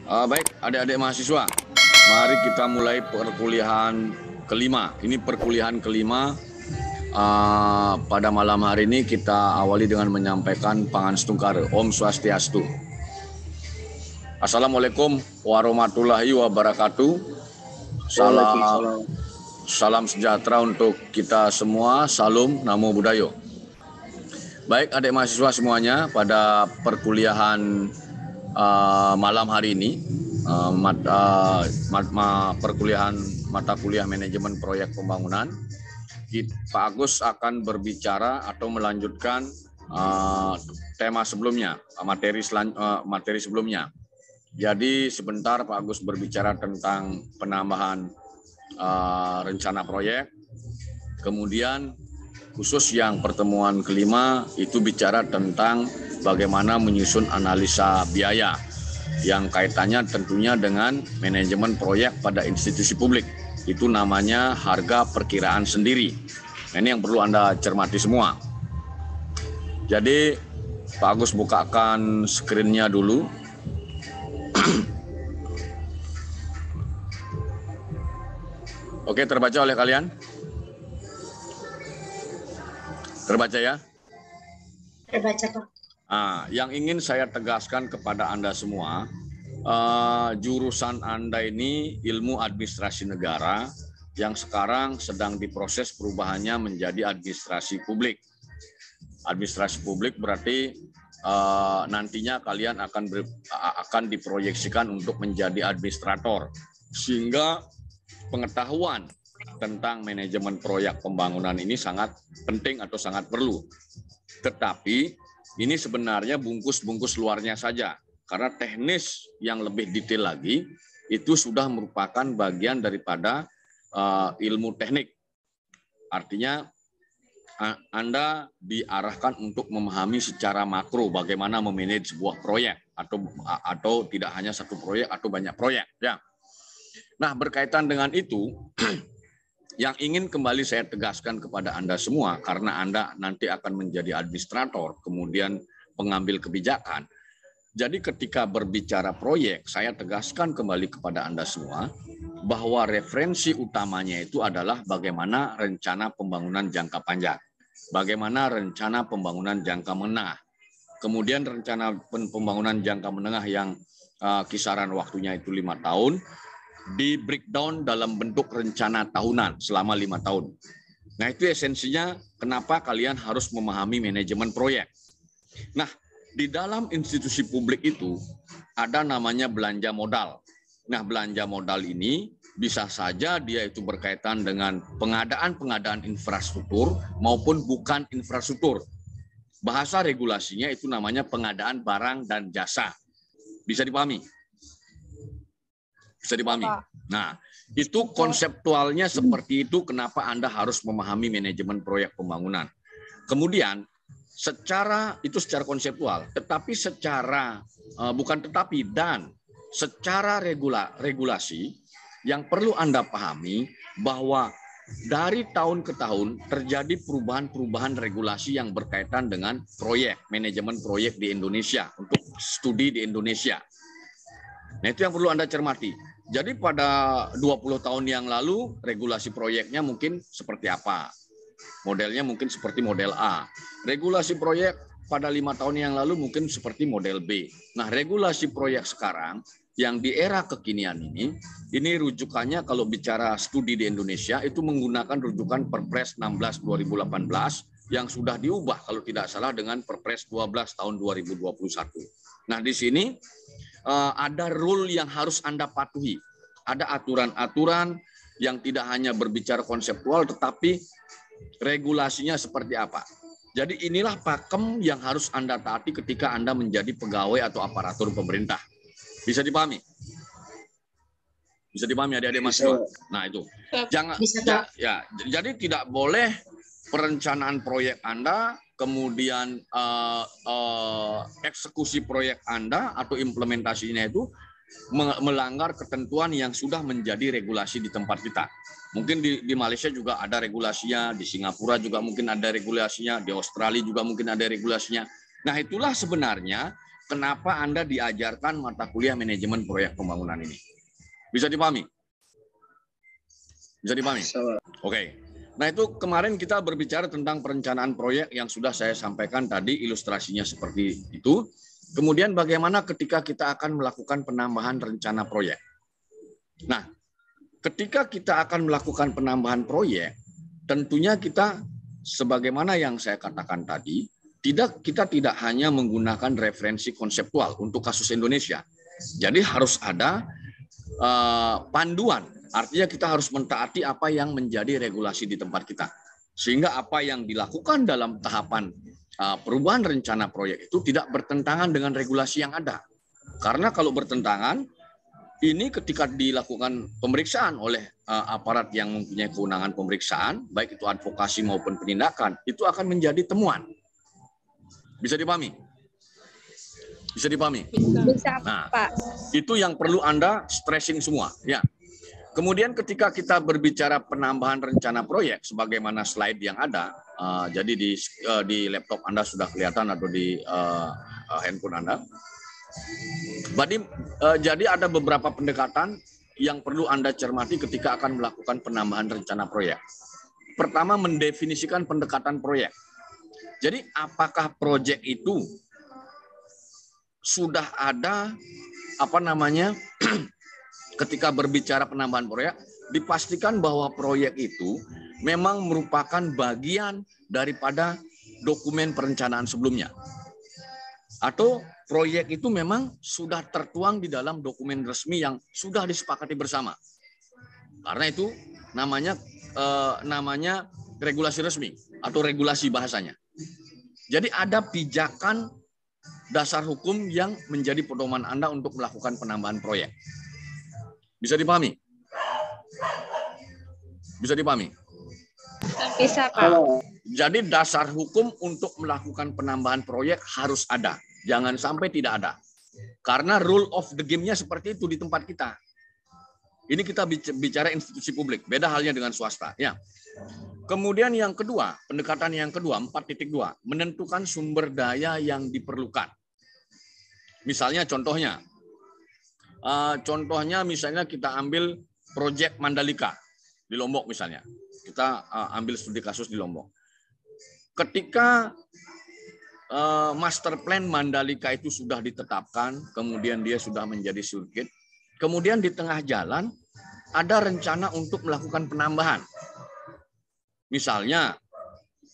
Baik, adik-adik mahasiswa, mari kita mulai perkuliahan kelima. Ini perkuliahan kelima. Pada malam hari ini kita awali dengan menyampaikan Pangan Stungkare. Om Swastiastu. Assalamualaikum warahmatullahi wabarakatuh. Salam sejahtera untuk kita semua. Salam Namo Buddhaya. Baik, adik mahasiswa semuanya, pada perkuliahan malam hari ini, perkuliahan mata kuliah manajemen proyek pembangunan, Pak Agus akan berbicara atau melanjutkan tema sebelumnya, materi sebelumnya. Jadi sebentar Pak Agus berbicara tentang penambahan rencana proyek, kemudian khusus yang pertemuan kelima itu bicara tentang bagaimana menyusun analisa biaya yang kaitannya tentunya dengan manajemen proyek pada institusi publik. Itu namanya harga perkiraan sendiri. Nah, ini yang perlu Anda cermati semua. Jadi Pak Agus bukakan screen-nya dulu. Oke, terbaca oleh kalian? Terbaca ya? Terbaca, Pak. Yang ingin saya tegaskan kepada Anda semua, jurusan Anda ini ilmu administrasi negara yang sekarang sedang diproses perubahannya menjadi administrasi publik. Administrasi publik berarti nantinya kalian akan diproyeksikan untuk menjadi administrator, sehingga pengetahuan tentang manajemen proyek pembangunan ini sangat penting atau sangat perlu. Tetapi ini sebenarnya bungkus-bungkus luarnya saja, karena teknis yang lebih detail lagi itu sudah merupakan bagian daripada ilmu teknik. Artinya Anda diarahkan untuk memahami secara makro bagaimana memanage sebuah proyek atau tidak hanya satu proyek atau banyak proyek. Ya. Nah, berkaitan dengan itu, yang ingin kembali saya tegaskan kepada Anda semua, karena Anda nanti akan menjadi administrator, kemudian pengambil kebijakan. Jadi ketika berbicara proyek, saya tegaskan kembali kepada Anda semua, bahwa referensi utamanya itu adalah bagaimana rencana pembangunan jangka panjang, bagaimana rencana pembangunan jangka menengah, kemudian rencana pembangunan jangka menengah yang kisaran waktunya itu 5 tahun, di breakdown dalam bentuk rencana tahunan selama 5 tahun. Nah, itu esensinya kenapa kalian harus memahami manajemen proyek. Nah, di dalam institusi publik itu ada namanya belanja modal. Nah, belanja modal ini bisa saja dia itu berkaitan dengan pengadaan infrastruktur maupun bukan infrastruktur. Bahasa regulasinya itu namanya pengadaan barang dan jasa. Bisa dipahami? Bisa dipahami? Nah, itu konseptualnya seperti itu, kenapa Anda harus memahami manajemen proyek pembangunan. Kemudian, secara konseptual, tetapi secara, secara regulasi, yang perlu Anda pahami bahwa dari tahun ke tahun terjadi perubahan-perubahan regulasi yang berkaitan dengan proyek, manajemen proyek di Indonesia, untuk studi di Indonesia. Nah, itu yang perlu Anda cermati. Jadi pada 20 tahun yang lalu regulasi proyeknya mungkin seperti apa? Modelnya mungkin seperti model A. Regulasi proyek pada 5 tahun yang lalu mungkin seperti model B. Nah, regulasi proyek sekarang yang di era kekinian ini rujukannya kalau bicara studi di Indonesia itu menggunakan rujukan Perpres 16/2018 yang sudah diubah kalau tidak salah dengan Perpres 12 tahun 2021. Nah, di sini ada rule yang harus Anda patuhi. Ada aturan-aturan yang tidak hanya berbicara konseptual, tetapi regulasinya seperti apa. Jadi inilah pakem yang harus Anda taati ketika Anda menjadi pegawai atau aparatur pemerintah. Bisa dipahami? Bisa dipahami adik-adik mahasiswa? Nah, itu. Jadi tidak boleh perencanaan proyek Anda, kemudian eksekusi proyek Anda atau implementasinya itu melanggar ketentuan yang sudah menjadi regulasi di tempat kita. Mungkin di Malaysia juga ada regulasinya, di Singapura juga mungkin ada regulasinya, di Australia juga mungkin ada regulasinya. Nah, itulah sebenarnya kenapa Anda diajarkan mata kuliah manajemen proyek pembangunan ini. Bisa dipahami? Bisa dipahami? Oke. Nah, itu kemarin kita berbicara tentang perencanaan proyek yang sudah saya sampaikan tadi, ilustrasinya seperti itu. Kemudian bagaimana ketika kita akan melakukan penambahan rencana proyek. Nah, ketika kita akan melakukan penambahan proyek, tentunya kita sebagaimana yang saya katakan tadi, kita tidak hanya menggunakan referensi konseptual untuk kasus Indonesia. Jadi harus ada panduan. Artinya kita harus mentaati apa yang menjadi regulasi di tempat kita. Sehingga apa yang dilakukan dalam tahapan perubahan rencana proyek itu tidak bertentangan dengan regulasi yang ada. Karena kalau bertentangan, ini ketika dilakukan pemeriksaan oleh aparat yang mempunyai kewenangan pemeriksaan, baik itu advokasi maupun penindakan, itu akan menjadi temuan. Bisa dipahami? Bisa dipahami? Bisa, nah, Pak. Itu yang perlu Anda stressing semua. Ya. Kemudian ketika kita berbicara penambahan rencana proyek, sebagaimana slide yang ada, jadi di laptop Anda sudah kelihatan atau di handphone Anda. Jadi ada beberapa pendekatan yang perlu Anda cermati ketika akan melakukan penambahan rencana proyek. Pertama, mendefinisikan pendekatan proyek. Jadi apakah proyek itu sudah ada ketika berbicara penambahan proyek, dipastikan bahwa proyek itu memang merupakan bagian daripada dokumen perencanaan sebelumnya. Atau proyek itu memang sudah tertuang di dalam dokumen resmi yang sudah disepakati bersama. Karena itu namanya regulasi resmi atau regulasi bahasanya. Jadi ada pijakan dasar hukum yang menjadi pedoman Anda untuk melakukan penambahan proyek. Bisa dipahami? Bisa dipahami? Bisa, Pak. Jadi dasar hukum untuk melakukan penambahan proyek harus ada. Jangan sampai tidak ada. Karena rule of the game-nya seperti itu di tempat kita. Ini kita bicara institusi publik. Beda halnya dengan swasta. Ya. Kemudian yang kedua, pendekatan yang kedua, 4.2, menentukan sumber daya yang diperlukan. Misalnya contohnya misalnya kita ambil proyek Mandalika di Lombok misalnya. Kita ambil studi kasus di Lombok. Ketika master plan Mandalika itu sudah ditetapkan, kemudian dia sudah menjadi sirkuit, kemudian di tengah jalan ada rencana untuk melakukan penambahan. Misalnya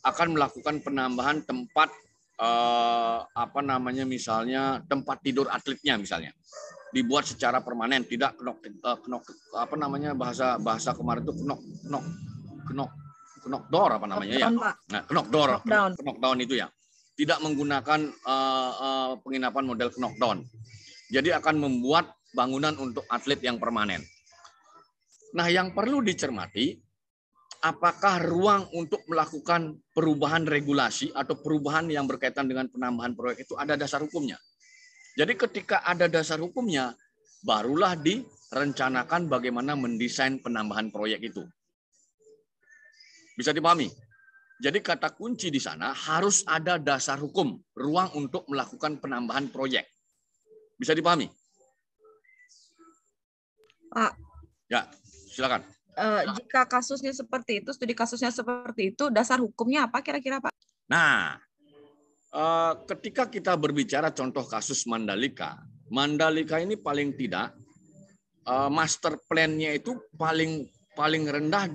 akan melakukan penambahan tempat misalnya tempat tidur atletnya misalnya. Dibuat secara permanen, tidak bahasa kemarin itu knockdown apa namanya ya. Nah, knockdown itu ya. Tidak menggunakan penginapan model knockdown. Jadi akan membuat bangunan untuk atlet yang permanen. Nah, yang perlu dicermati, apakah ruang untuk melakukan perubahan regulasi atau perubahan yang berkaitan dengan penambahan proyek itu ada dasar hukumnya. Jadi ketika ada dasar hukumnya, barulah direncanakan bagaimana mendesain penambahan proyek itu. Bisa dipahami? Jadi kata kunci di sana harus ada dasar hukum, ruang untuk melakukan penambahan proyek. Bisa dipahami? Pak. Ya, silakan. Jika kasusnya seperti itu, studi kasusnya seperti itu, dasar hukumnya apa kira-kira, Pak? Nah, ketika kita berbicara contoh kasus Mandalika ini paling tidak master plan-nya itu paling rendah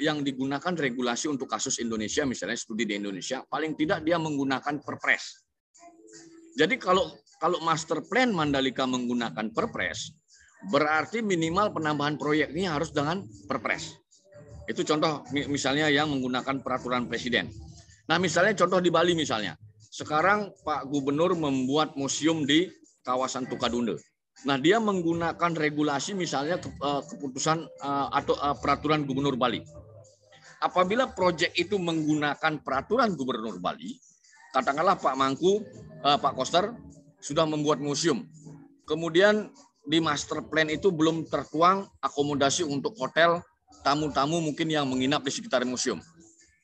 yang digunakan regulasi untuk kasus Indonesia, misalnya studi di Indonesia, paling tidak dia menggunakan Perpres. Jadi kalau master plan Mandalika menggunakan Perpres, berarti minimal penambahan proyek ini harus dengan Perpres. Itu contoh misalnya yang menggunakan peraturan presiden. Nah, misalnya contoh di Bali misalnya. Sekarang Pak Gubernur membuat museum di kawasan Tukadunde. Nah, dia menggunakan regulasi misalnya keputusan atau peraturan Gubernur Bali. Apabila proyek itu menggunakan peraturan Gubernur Bali, katakanlah Pak Koster sudah membuat museum. Kemudian di master plan itu belum tertuang akomodasi untuk hotel, tamu-tamu mungkin yang menginap di sekitar museum.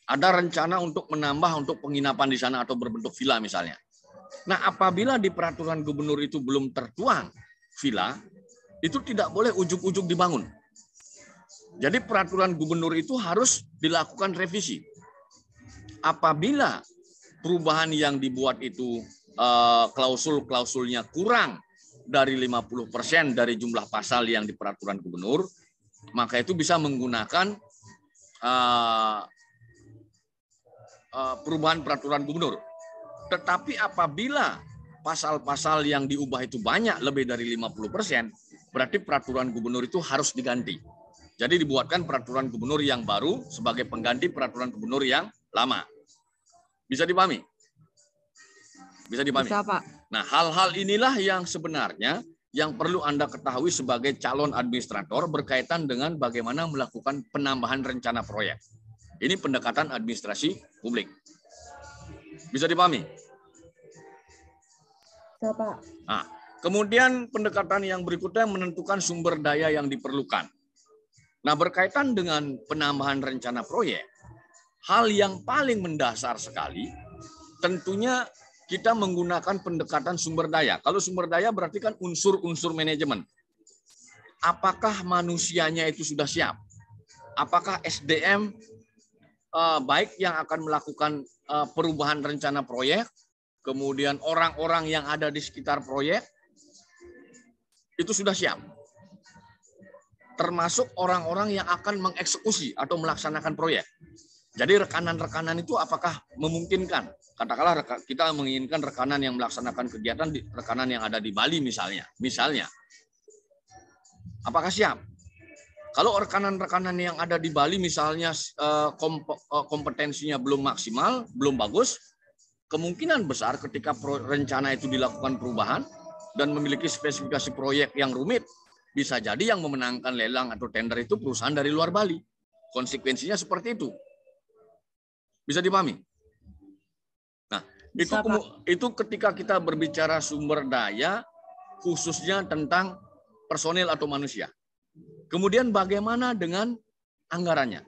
Ada rencana untuk menambah untuk penginapan di sana atau berbentuk villa misalnya. Nah, apabila di peraturan gubernur itu belum tertuang villa, itu tidak boleh ujuk-ujuk dibangun. Jadi peraturan gubernur itu harus dilakukan revisi. Apabila perubahan yang dibuat itu klausul-klausulnya kurang dari 50% dari jumlah pasal yang di peraturan gubernur, maka itu bisa menggunakan perubahan peraturan gubernur. Tetapi apabila pasal-pasal yang diubah itu banyak, lebih dari 50%, berarti peraturan gubernur itu harus diganti. Jadi dibuatkan peraturan gubernur yang baru sebagai pengganti peraturan gubernur yang lama. Bisa dipahami? Bisa dipahami? Bisa, Pak. Nah, hal-hal inilah yang sebenarnya yang perlu Anda ketahui sebagai calon administrator berkaitan dengan bagaimana melakukan penambahan rencana proyek. Ini pendekatan administrasi publik. Bisa dipahami? Bisa, Pak. Nah, kemudian pendekatan yang berikutnya menentukan sumber daya yang diperlukan. Nah, berkaitan dengan penambahan rencana proyek, hal yang paling mendasar sekali tentunya kita menggunakan pendekatan sumber daya. Kalau sumber daya berarti kan unsur-unsur manajemen. Apakah manusianya itu sudah siap? Apakah SDM baik yang akan melakukan perubahan rencana proyek, kemudian orang-orang yang ada di sekitar proyek, itu sudah siap. Termasuk orang-orang yang akan mengeksekusi atau melaksanakan proyek. Jadi rekanan-rekanan itu apakah memungkinkan? Katakanlah kita menginginkan rekanan yang melaksanakan kegiatan di rekanan yang ada di Bali misalnya. Apakah siap? Kalau rekanan-rekanan yang ada di Bali misalnya kompetensinya belum maksimal, belum bagus, kemungkinan besar ketika rencana itu dilakukan perubahan dan memiliki spesifikasi proyek yang rumit, bisa jadi yang memenangkan lelang atau tender itu perusahaan dari luar Bali. Konsekuensinya seperti itu. Bisa dipahami? Nah, itu ketika kita berbicara sumber daya, khususnya tentang personil atau manusia. Kemudian bagaimana dengan anggarannya?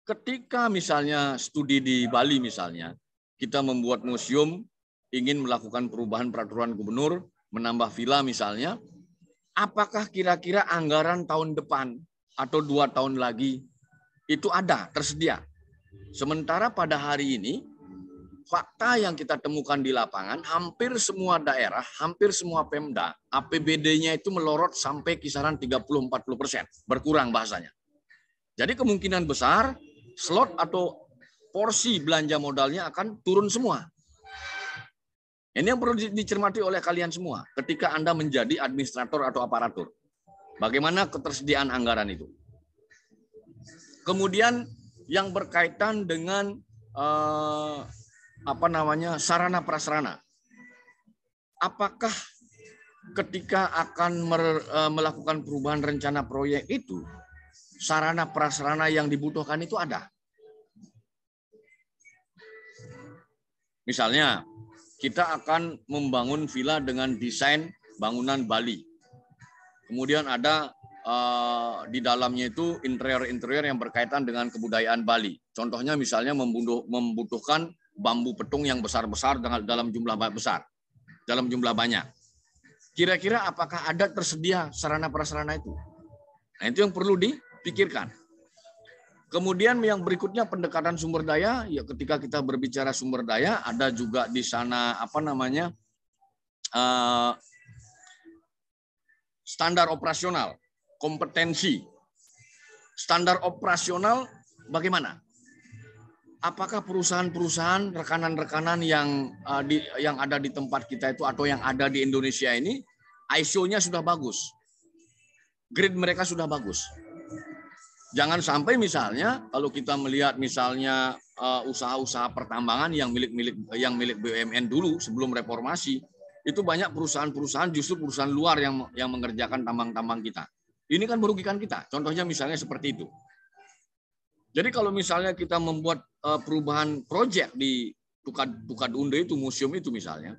Ketika misalnya studi di Bali misalnya, kita membuat museum, ingin melakukan perubahan peraturan gubernur, menambah villa misalnya, apakah kira-kira anggaran tahun depan atau 2 tahun lagi itu ada, tersedia? Sementara pada hari ini, fakta yang kita temukan di lapangan, hampir semua daerah, hampir semua Pemda, APBD-nya itu melorot sampai kisaran 30-40%, berkurang bahasanya. Jadi kemungkinan besar, slot atau porsi belanja modalnya akan turun semua. Ini yang perlu dicermati oleh kalian semua ketika Anda menjadi administrator atau aparatur. Bagaimana ketersediaan anggaran itu. Kemudian yang berkaitan dengan sarana prasarana. Apakah ketika akan melakukan perubahan rencana proyek itu sarana prasarana yang dibutuhkan itu ada? Misalnya kita akan membangun villa dengan desain bangunan Bali. Kemudian ada di dalamnya itu interior-interior yang berkaitan dengan kebudayaan Bali. Contohnya misalnya membutuhkan bambu petung yang besar-besar dalam jumlah besar, dalam jumlah banyak. Kira-kira apakah ada tersedia sarana prasarana itu? Nah, itu yang perlu dipikirkan. Kemudian yang berikutnya pendekatan sumber daya, ya ketika kita berbicara sumber daya, ada juga di sana standar operasional. Kompetensi, standar operasional bagaimana? Apakah perusahaan-perusahaan, rekanan-rekanan yang ada di tempat kita itu atau yang ada di Indonesia ini, ISO-nya sudah bagus, grade mereka sudah bagus. Jangan sampai misalnya kalau kita melihat misalnya usaha-usaha pertambangan yang milik BUMN dulu sebelum reformasi, itu banyak perusahaan-perusahaan justru perusahaan luar yang mengerjakan tambang-tambang kita. Ini kan merugikan kita. Contohnya misalnya seperti itu. Jadi kalau misalnya kita membuat perubahan proyek di Tukadunde itu, museum itu misalnya,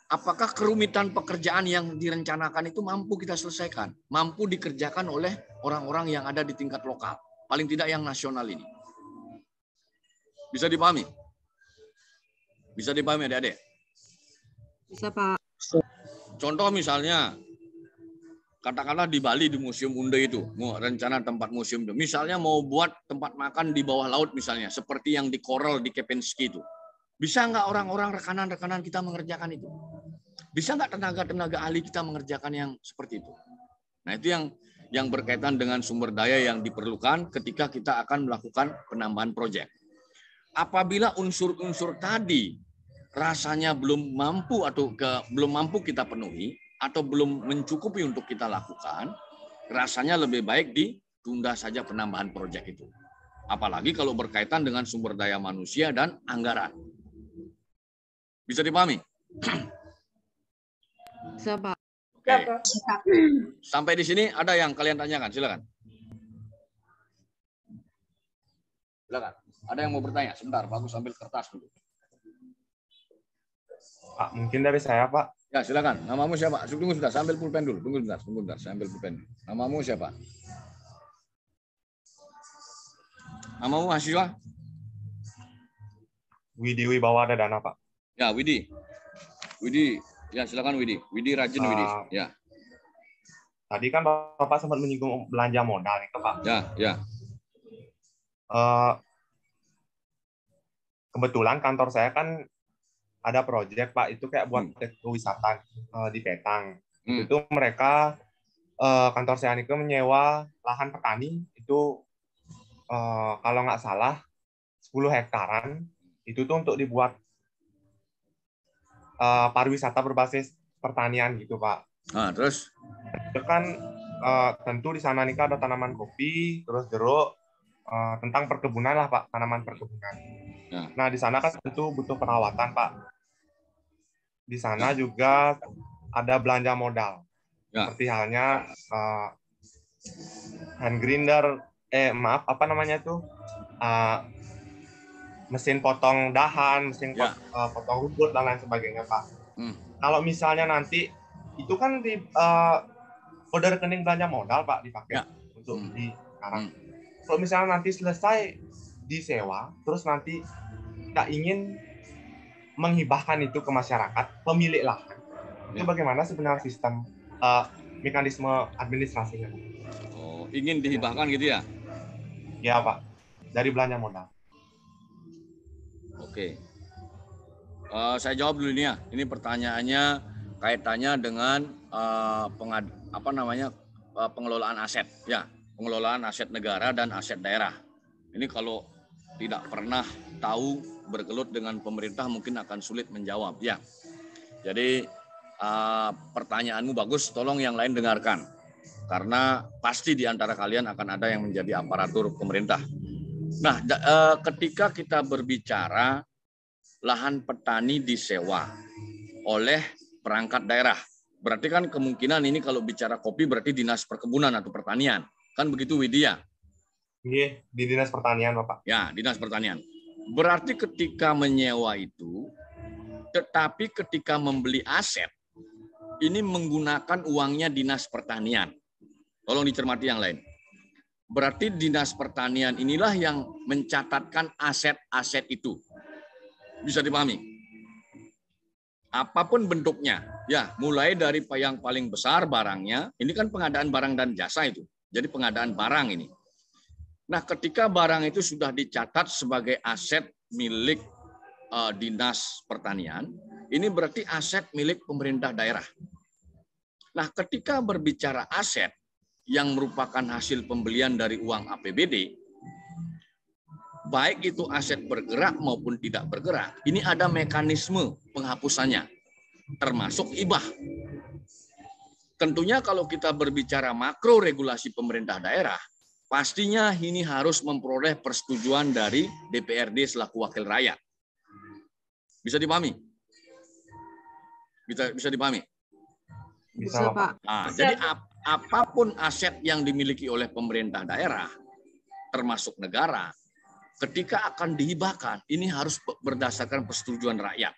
apakah kerumitan pekerjaan yang direncanakan itu mampu kita selesaikan? Mampu dikerjakan oleh orang-orang yang ada di tingkat lokal. Paling tidak yang nasional ini. Bisa dipahami? Bisa dipahami adik-adik? Bisa, Pak. Contoh misalnya, katakanlah di Bali di Museum Unde itu, mau rencana tempat museum itu. Misalnya mau buat tempat makan di bawah laut misalnya, seperti yang di Coral di Kepensky itu. Bisa nggak orang-orang rekanan-rekanan kita mengerjakan itu? Bisa nggak tenaga-tenaga ahli kita mengerjakan yang seperti itu? Nah itu yang berkaitan dengan sumber daya yang diperlukan ketika kita akan melakukan penambahan proyek. Apabila unsur-unsur tadi rasanya belum mampu atau belum mampu kita penuhi atau belum mencukupi untuk kita lakukan, rasanya lebih baik ditunda saja penambahan proyek itu. Apalagi kalau berkaitan dengan sumber daya manusia dan anggaran. Bisa dipahami? Bisa, Pak. Oke. Sampai di sini ada yang kalian tanyakan? Silakan. Silakan. Ada yang mau bertanya? Sebentar, bagus ambil kertas dulu. Pak, mungkin dari saya, Pak. Ya, silakan. Namamu siapa? Tunggu sebentar, saya ambil pulpen dulu. Tunggu sebentar, saya ambil pulpen. Namamu siapa? Namamu mahasiswa? Widi Wibawa Dana, Pak. Ya, Widi. Widi, ya silakan Widi. Widi rajin Widi. Ya. Tadi kan Bapak sempat menyinggung belanja modal itu, Pak. Ya. Kebetulan kantor saya kan ada proyek, Pak, itu kayak buat wisata di Petang. Itu mereka kantor saya itu menyewa lahan petani itu kalau nggak salah 10 hektaran itu tuh untuk dibuat pariwisata berbasis pertanian gitu, Pak. Nah, terus? Itu kan tentu di sana nih ada tanaman kopi, terus jeruk, tentang perkebunan lah, Pak, tanaman perkebunan. Ya. Nah, di sana kan tentu butuh perawatan, Pak. Di sana juga ada belanja modal. Ya. Seperti halnya hand grinder, apa namanya tuh? Mesin potong dahan, mesin potong rumput, dan lain sebagainya, Pak. Kalau misalnya nanti, itu kan di kode rekening belanja modal, Pak, dipakai untuk di sekarang. Kalau misalnya nanti selesai disewa, terus nanti kita ingin menghibahkan itu ke masyarakat, pemilik lahan, itu bagaimana sebenarnya sistem mekanisme administrasinya? Oh, ingin dihibahkan gitu ya? Ya, Pak, dari belanja modal. Oke. Saya jawab dulu ini ya. Ini pertanyaannya kaitannya dengan pengelolaan aset. Ya, pengelolaan aset negara dan aset daerah. Ini kalau tidak pernah tahu bergelut dengan pemerintah mungkin akan sulit menjawab. Ya. Jadi pertanyaanmu bagus. Tolong yang lain dengarkan. Karena pasti di antara kalian akan ada yang menjadi aparatur pemerintah. Nah, ketika kita berbicara lahan petani disewa oleh perangkat daerah, berarti kan kemungkinan ini kalau bicara kopi berarti dinas perkebunan atau pertanian, kan begitu Widya? Iya, di dinas pertanian, Bapak. Ya, dinas pertanian. Berarti ketika menyewa itu, tetapi ketika membeli aset, ini menggunakan uangnya dinas pertanian. Tolong dicermati yang lain. Berarti dinas pertanian inilah yang mencatatkan aset-aset itu. Bisa dipahami? Apapun bentuknya, ya mulai dari yang paling besar barangnya, ini kan pengadaan barang dan jasa itu. Jadi pengadaan barang ini. Nah, ketika barang itu sudah dicatat sebagai aset milik dinas pertanian, ini berarti aset milik pemerintah daerah. Nah, ketika berbicara aset yang merupakan hasil pembelian dari uang APBD, baik itu aset bergerak maupun tidak bergerak, ini ada mekanisme penghapusannya, termasuk hibah. Tentunya kalau kita berbicara makro regulasi pemerintah daerah, pastinya ini harus memperoleh persetujuan dari DPRD selaku wakil rakyat. Bisa dipahami? Bisa dipahami? Bisa, Pak. Nah, jadi apapun aset yang dimiliki oleh pemerintah daerah, termasuk negara, ketika akan dihibahkan, ini harus berdasarkan persetujuan rakyat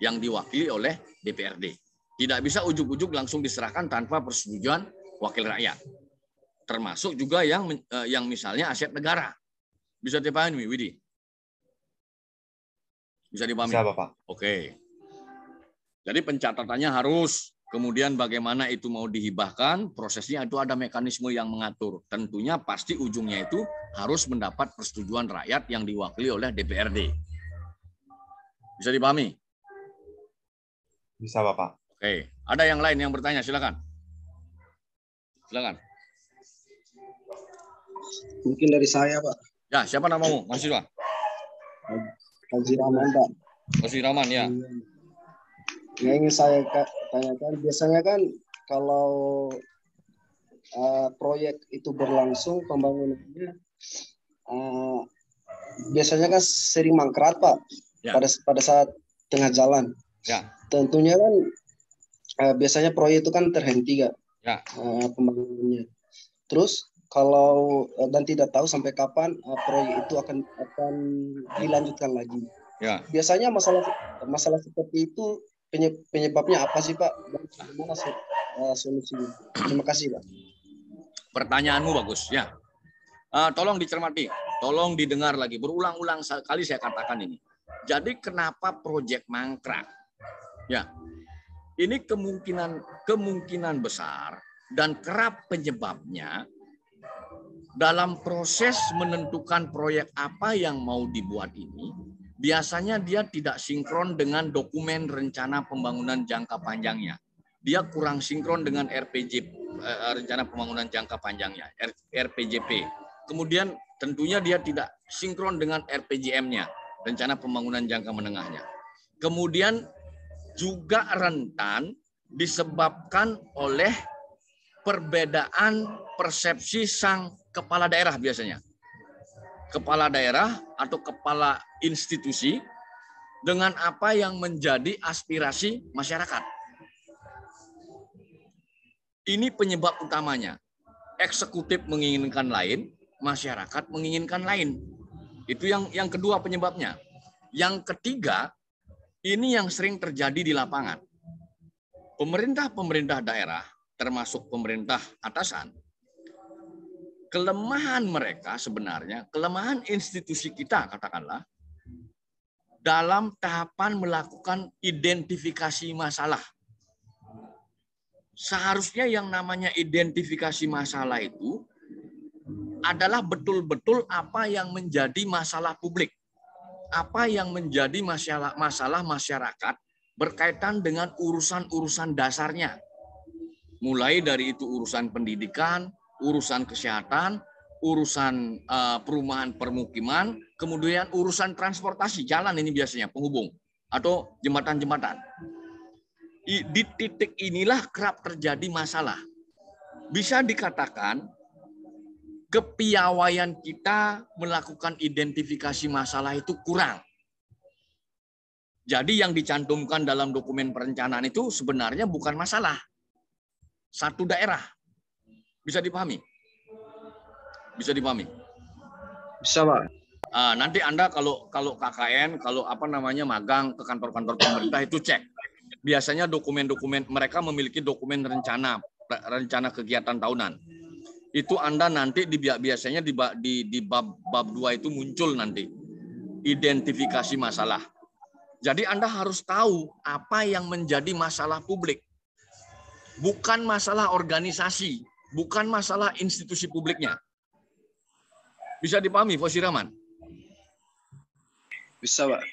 yang diwakili oleh DPRD. Tidak bisa ujuk-ujuk langsung diserahkan tanpa persetujuan wakil rakyat. Termasuk juga yang misalnya aset negara. Bisa dipahami, Widi? Bisa dipahami? Bisa, Bapak. Oke. Jadi pencatatannya harus, kemudian bagaimana itu mau dihibahkan, prosesnya itu ada mekanisme yang mengatur. Tentunya pasti ujungnya itu harus mendapat persetujuan rakyat yang diwakili oleh DPRD. Bisa dipahami? Bisa, Bapak. Oke. Ada yang lain yang bertanya? Silakan. Silakan. Mungkin dari saya, Pak. Ya, siapa namamu, mahasiswa? Haji Rahman, Pak. Haji Rahman, ya. Yang ingin saya tanyakan, biasanya kan kalau proyek itu berlangsung pembangunannya, biasanya kan sering mangkrak, Pak, Ya. pada saat tengah jalan. Ya. Tentunya kan biasanya proyek itu kan terhenti, Kak, Ya. pembangunannya. Terus kalau dan tidak tahu sampai kapan proyek itu akan dilanjutkan lagi. Ya. Biasanya masalah seperti itu penyebabnya apa sih, Pak? Dan bagaimana solusinya? Terima kasih, Pak. Pertanyaanmu bagus, ya. Tolong dicermati, tolong didengar lagi. Berulang-ulang kali saya katakan ini. Jadi kenapa proyek mangkrak? Ya, ini kemungkinan besar dan kerap penyebabnya dalam proses menentukan proyek apa yang mau dibuat ini. Biasanya dia tidak sinkron dengan dokumen rencana pembangunan jangka panjangnya. Dia kurang sinkron dengan rencana pembangunan jangka panjangnya, RPJP. Kemudian tentunya dia tidak sinkron dengan RPJM-nya, rencana pembangunan jangka menengahnya. Kemudian juga rentan disebabkan oleh perbedaan persepsi sang kepala daerah biasanya. Kepala daerah atau kepala institusi dengan apa yang menjadi aspirasi masyarakat. Ini penyebab utamanya. Eksekutif menginginkan lain, masyarakat menginginkan lain. Itu yang kedua penyebabnya. Yang ketiga, ini yang sering terjadi di lapangan. Pemerintah daerah, termasuk pemerintah atasan, kelemahan mereka sebenarnya, kelemahan institusi kita katakanlah, dalam tahapan melakukan identifikasi masalah. Seharusnya yang namanya identifikasi masalah itu adalah betul-betul apa yang menjadi masalah publik. Apa yang menjadi masalah masyarakat berkaitan dengan urusan-urusan dasarnya. Mulai dari itu urusan pendidikan, urusan kesehatan, urusan perumahan permukiman, kemudian urusan transportasi, jalan ini biasanya penghubung, atau jembatan-jembatan. Di titik inilah kerap terjadi masalah. Bisa dikatakan kepiawaian kita melakukan identifikasi masalah itu kurang. Jadi yang dicantumkan dalam dokumen perencanaan itu sebenarnya bukan masalah. Satu daerah. Bisa dipahami? Bisa dipahami? Bisa, Pak. Nanti Anda kalau KKN, kalau magang ke kantor-kantor pemerintah itu cek. Biasanya dokumen-dokumen mereka memiliki dokumen rencana kegiatan tahunan. Itu Anda nanti biasanya di bab 2 itu muncul nanti identifikasi masalah. Jadi Anda harus tahu apa yang menjadi masalah publik. Bukan masalah organisasi, bukan masalah institusi publiknya. Bisa dipahami, Pak Siraman? Bisa, Pak.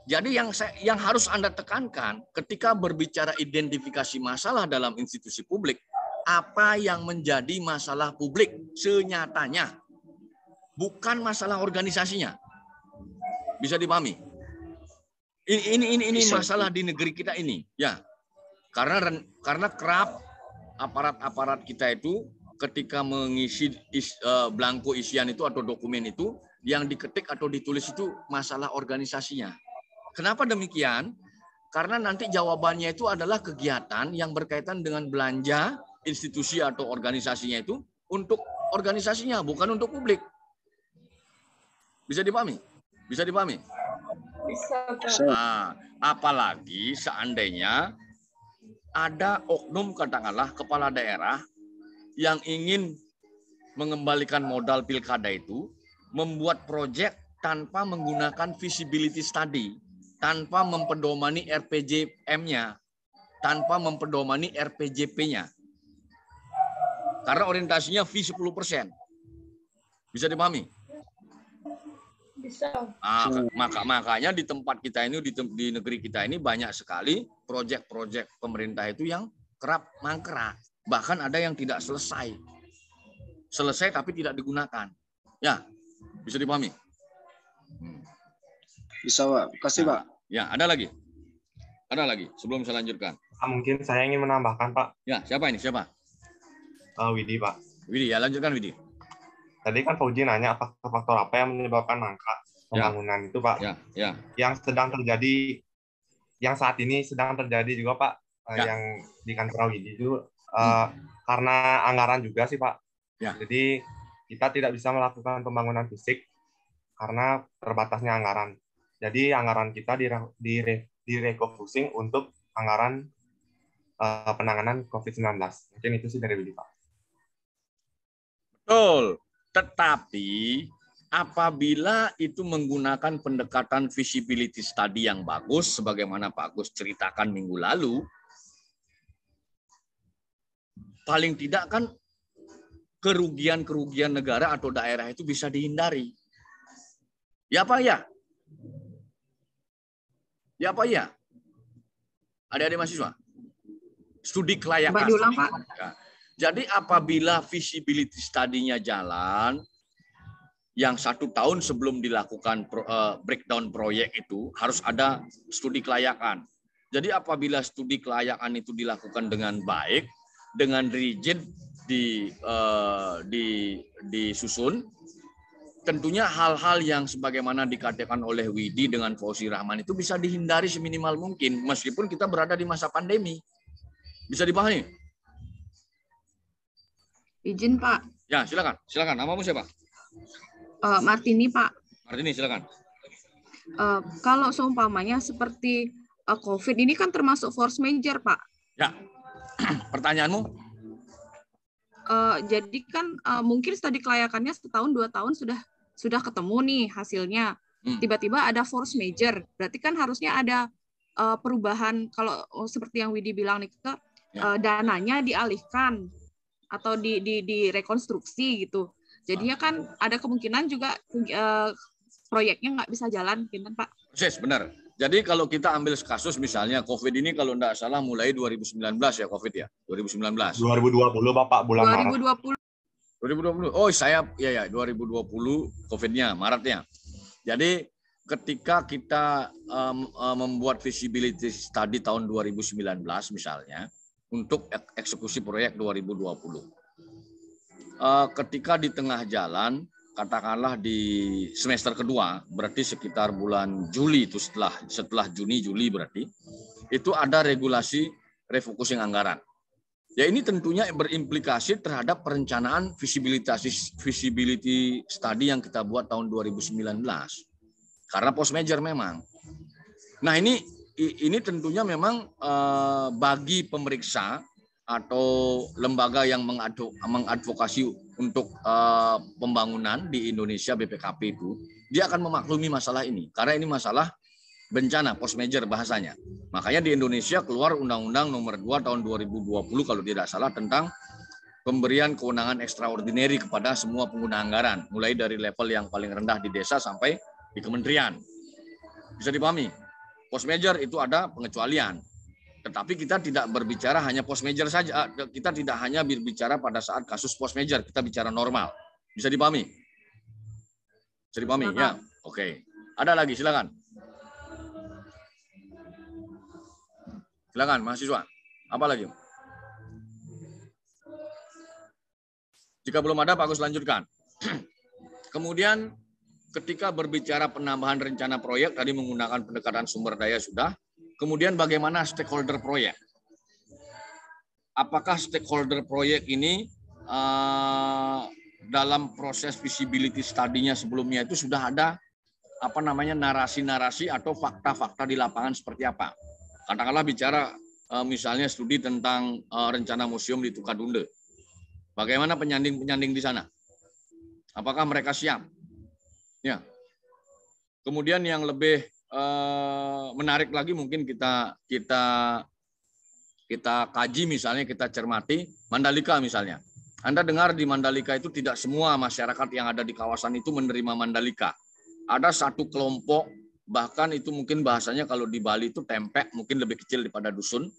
Jadi yang harus Anda tekankan ketika berbicara identifikasi masalah dalam institusi publik, apa yang menjadi masalah publik senyatanya, bukan masalah organisasinya. Bisa dipahami? Ini masalah di negeri kita ini, ya. Karena kerap aparat kita itu ketika mengisi belangko isian itu atau dokumen itu, yang diketik atau ditulis itu masalah organisasinya. Kenapa demikian? Karena nanti jawabannya itu adalah kegiatan yang berkaitan dengan belanja institusi atau organisasinya itu untuk organisasinya, bukan untuk publik. Bisa dipahami? Bisa dipahami? Bisa. Nah, apalagi seandainya ada oknum katakanlah kepala daerah yang ingin mengembalikan modal pilkada itu, membuat proyek tanpa menggunakan feasibility study. tanpa mempedomani RPJM-nya, tanpa mempedomani RPJP-nya. Karena orientasinya fee 10%. Bisa dipahami? Bisa. Makanya di tempat kita ini, di negeri kita ini banyak sekali proyek-proyek pemerintah itu yang kerap mangkrak. Bahkan ada yang tidak selesai. Selesai tapi tidak digunakan. Ya, bisa dipahami? Bisa, Pak. Kasih, Pak. Ya, ada lagi. Ada lagi sebelum saya lanjutkan. Mungkin saya ingin menambahkan, Pak. Ya, siapa ini? Siapa? Widi, Pak. Widi, ya lanjutkan Widi. Tadi kan Fauji nanya faktor apa yang menyebabkan mangkrak pembangunan itu, Pak. Ya. Yang sedang terjadi, yang saat ini sedang terjadi juga, Pak, yang di kantor Widi itu karena anggaran juga sih, Pak. Ya. Jadi kita tidak bisa melakukan pembangunan fisik karena terbatasnya anggaran. Jadi anggaran kita direfocusing untuk anggaran penanganan COVID-19. Mungkin itu sih dari Widi, Pak. Betul. Tetapi apabila itu menggunakan pendekatan feasibility study yang bagus, sebagaimana Pak Agus ceritakan minggu lalu, paling tidak kan kerugian-kerugian negara atau daerah itu bisa dihindari. Ya Pak ya? Ya Pak ya? Adik-adik mahasiswa? Studi kelayakan. Coba diulang, Pak. Ya. Jadi apabila feasibility study-nya jalan, yang 1 tahun sebelum dilakukan breakdown proyek itu harus ada studi kelayakan. Jadi apabila studi kelayakan itu dilakukan dengan baik, dengan rigid disusun, tentunya hal-hal yang sebagaimana dikatakan oleh Widi dengan Fauzi Rahman itu bisa dihindari seminimal mungkin, meskipun kita berada di masa pandemi. Bisa dipahami? Izin, Pak. Ya, silakan. Silakan. Namamu siapa? Martini, Pak. Martini, silakan. Kalau seumpamanya seperti COVID ini kan termasuk force major, Pak. Ya. Pertanyaanmu? Jadi kan mungkin studi kelayakannya 1-2 tahun sudah ketemu nih hasilnya. Tiba-tiba ada force major. Berarti kan harusnya ada perubahan, kalau seperti yang Widi bilang nih, dananya dialihkan atau direkonstruksi gitu. Jadinya kan ada kemungkinan juga proyeknya nggak bisa jalan, gitu, Pak. Persis, benar. Jadi kalau kita ambil kasus misalnya COVID ini kalau nggak salah mulai 2019 ya COVID ya, 2019. 2020 Bapak, bulan 2020. Maret. 2020. Oh saya ya 2020 COVID-nya Maretnya. Jadi ketika kita membuat feasibility study tahun 2019 misalnya, untuk eksekusi proyek 2020. Ketika di tengah jalan, katakanlah di semester kedua, berarti sekitar bulan Juli itu setelah Juni Juli berarti itu ada regulasi refocusing anggaran. Ya ini tentunya berimplikasi terhadap perencanaan feasibility study yang kita buat tahun 2019. Karena post major memang. Nah ini tentunya memang bagi pemeriksa atau lembaga yang mengadvokasi untuk pembangunan di Indonesia BPKP itu, dia akan memaklumi masalah ini. Karena ini masalah bencana, post major bahasanya. Makanya di Indonesia keluar Undang-Undang Nomor 2 Tahun 2020 kalau tidak salah tentang pemberian kewenangan ekstraordinari kepada semua pengguna anggaran, mulai dari level yang paling rendah di desa sampai di kementerian. Bisa dipahami? Post major itu ada pengecualian, tetapi kita tidak berbicara hanya post major saja. Kita tidak hanya berbicara pada saat kasus post major, kita bicara normal. Bisa dipahami? Bisa dipahami? Ya, oke. Ada lagi, silakan. Silakan, mahasiswa. Apa lagi? Jika belum ada, Pak Agus lanjutkan. Kemudian ketika berbicara penambahan rencana proyek, tadi menggunakan pendekatan sumber daya sudah. Kemudian bagaimana stakeholder proyek? Apakah stakeholder proyek ini dalam proses feasibility study-nya sebelumnya itu sudah ada narasi-narasi atau fakta-fakta di lapangan seperti apa? Katakanlah bicara misalnya studi tentang rencana museum di Tukadunde. Bagaimana penyanding-penyanding di sana? Apakah mereka siap? Ya. Kemudian yang lebih menarik lagi mungkin kita kaji, misalnya kita cermati Mandalika misalnya. Anda dengar di Mandalika itu tidak semua masyarakat yang ada di kawasan itu menerima Mandalika. Ada satu kelompok, bahkan itu mungkin bahasanya kalau di Bali itu tempek, mungkin lebih kecil daripada dusun.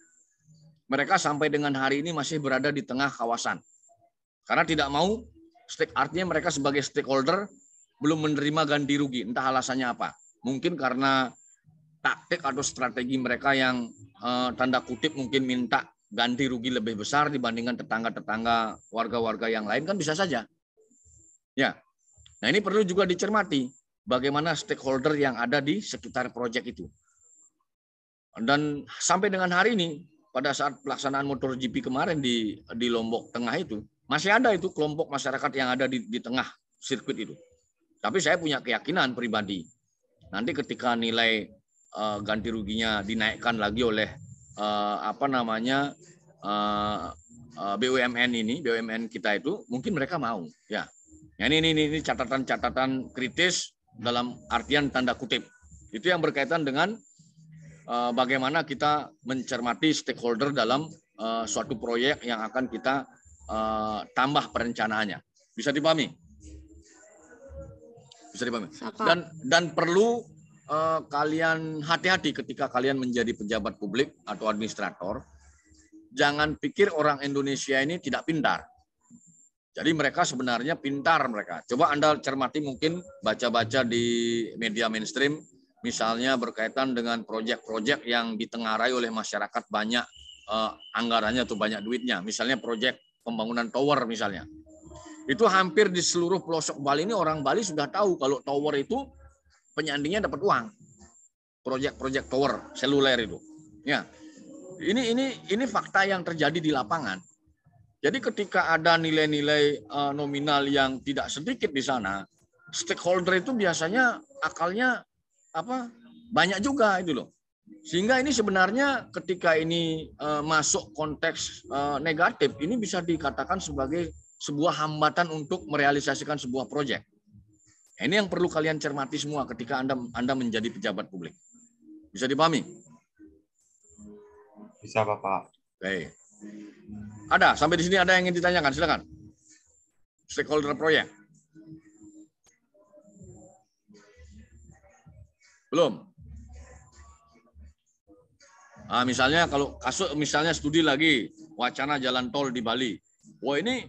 Mereka sampai dengan hari ini masih berada di tengah kawasan. Karena tidak mau, artinya mereka sebagai stakeholder belum menerima ganti rugi, entah alasannya apa. Mungkin karena taktik atau strategi mereka yang tanda kutip mungkin minta ganti rugi lebih besar dibandingkan tetangga-tetangga warga-warga yang lain, kan bisa saja. Ya. Nah, ini perlu juga dicermati bagaimana stakeholder yang ada di sekitar proyek itu. Dan sampai dengan hari ini, pada saat pelaksanaan MotoGP kemarin di Lombok Tengah itu, masih ada itu kelompok masyarakat yang ada di tengah sirkuit itu. Tapi saya punya keyakinan pribadi, nanti ketika nilai ganti ruginya dinaikkan lagi oleh BUMN kita itu, mungkin mereka mau. Ya, ini catatan-catatan kritis dalam artian tanda kutip. Itu yang berkaitan dengan bagaimana kita mencermati stakeholder dalam suatu proyek yang akan kita tambah perencanaannya. Bisa dipahami? Bisa dipahami. Dan perlu kalian hati-hati ketika kalian menjadi pejabat publik atau administrator. Jangan pikir orang Indonesia ini tidak pintar. Jadi mereka sebenarnya pintar mereka. Coba Anda cermati, mungkin baca-baca di media mainstream, misalnya berkaitan dengan proyek-proyek yang ditengarai oleh masyarakat banyak anggarannya atau banyak duitnya. Misalnya proyek pembangunan tower misalnya. Itu hampir di seluruh pelosok Bali ini orang Bali sudah tahu kalau tower itu penyandingnya dapat uang. Proyek-proyek tower seluler itu. Ya. Ini fakta yang terjadi di lapangan. Jadi ketika ada nilai-nilai nominal yang tidak sedikit di sana, stakeholder itu biasanya akalnya banyak juga itu loh. Sehingga ini sebenarnya ketika ini masuk konteks negatif, ini bisa dikatakan sebagai sebuah hambatan untuk merealisasikan sebuah proyek. Ini yang perlu kalian cermati semua ketika Anda menjadi pejabat publik. Bisa dipahami? Bisa, Bapak. Oke. Ada, sampai di sini ada yang ingin ditanyakan, silakan. Stakeholder proyek. Belum? Nah, misalnya kalau kasus misalnya studi lagi wacana jalan tol di Bali. Wah, ini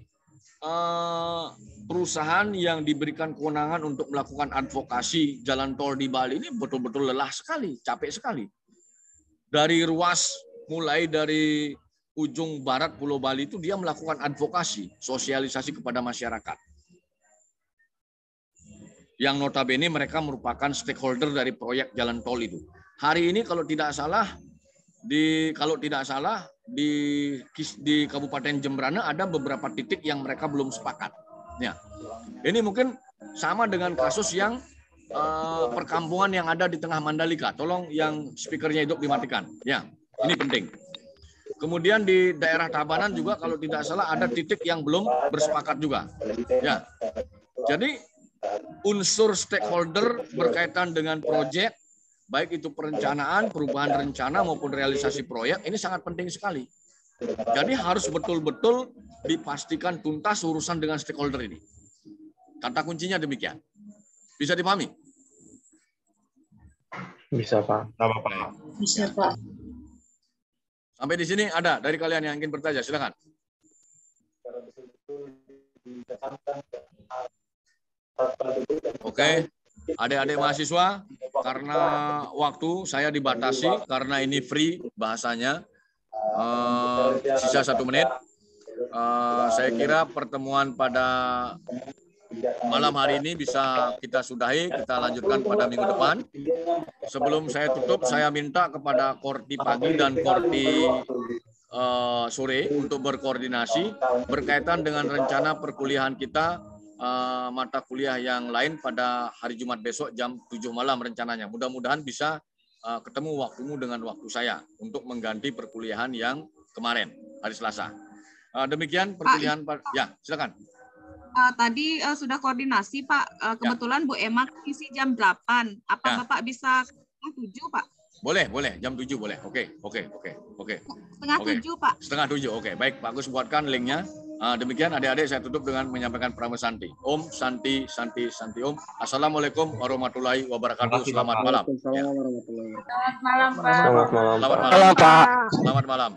perusahaan yang diberikan kewenangan untuk melakukan advokasi jalan tol di Bali ini betul-betul lelah sekali, capek sekali. Dari ruas, mulai dari ujung barat Pulau Bali itu dia melakukan advokasi, sosialisasi kepada masyarakat. Yang notabene mereka merupakan stakeholder dari proyek jalan tol itu. Hari ini kalau tidak salah di Kabupaten Jembrana ada beberapa titik yang mereka belum sepakat. Ya. Ini mungkin sama dengan kasus yang perkampungan yang ada di tengah Mandalika. Tolong yang speakernya hidup dimatikan. Ya, ini penting. Kemudian di daerah Tabanan juga kalau tidak salah ada titik yang belum bersepakat juga. Ya. Jadi unsur stakeholder berkaitan dengan proyek, baik itu perencanaan, perubahan rencana maupun realisasi proyek, ini sangat penting sekali. Jadi harus betul-betul dipastikan tuntas urusan dengan stakeholder ini. Kata kuncinya demikian. Bisa dipahami? Bisa, Pak. Bisa, Pak. Sampai di sini ada dari kalian yang ingin bertanya, silakan. Oke. Adik-adik mahasiswa, karena waktu saya dibatasi, karena ini free bahasanya, sisa 1 menit. Saya kira pertemuan pada malam hari ini bisa kita sudahi, kita lanjutkan pada minggu depan. Sebelum saya tutup, saya minta kepada Korti pagi dan Korti sore untuk berkoordinasi berkaitan dengan rencana perkuliahan kita, mata kuliah yang lain pada hari Jumat besok jam 7 malam rencananya. Mudah-mudahan bisa ketemu waktumu dengan waktu saya untuk mengganti perkuliahan yang kemarin, hari Selasa. Demikian perkuliahan, Pak. Ya, silakan. Tadi sudah koordinasi, Pak. Kebetulan Bu Emma isi jam 8. Apa Bapak bisa 7, Pak. Boleh, jam 7 boleh. Oke. Setengah 7, Pak. Setengah 7, oke. Baik, Pak Agus buatkan linknya. Demikian adik-adik saya tutup dengan menyampaikan Prama Santi. Om, Santi, Om. Assalamualaikum warahmatullahi wabarakatuh. Selamat malam. Selamat malam, Pak. Selamat malam, Pak. Selamat malam.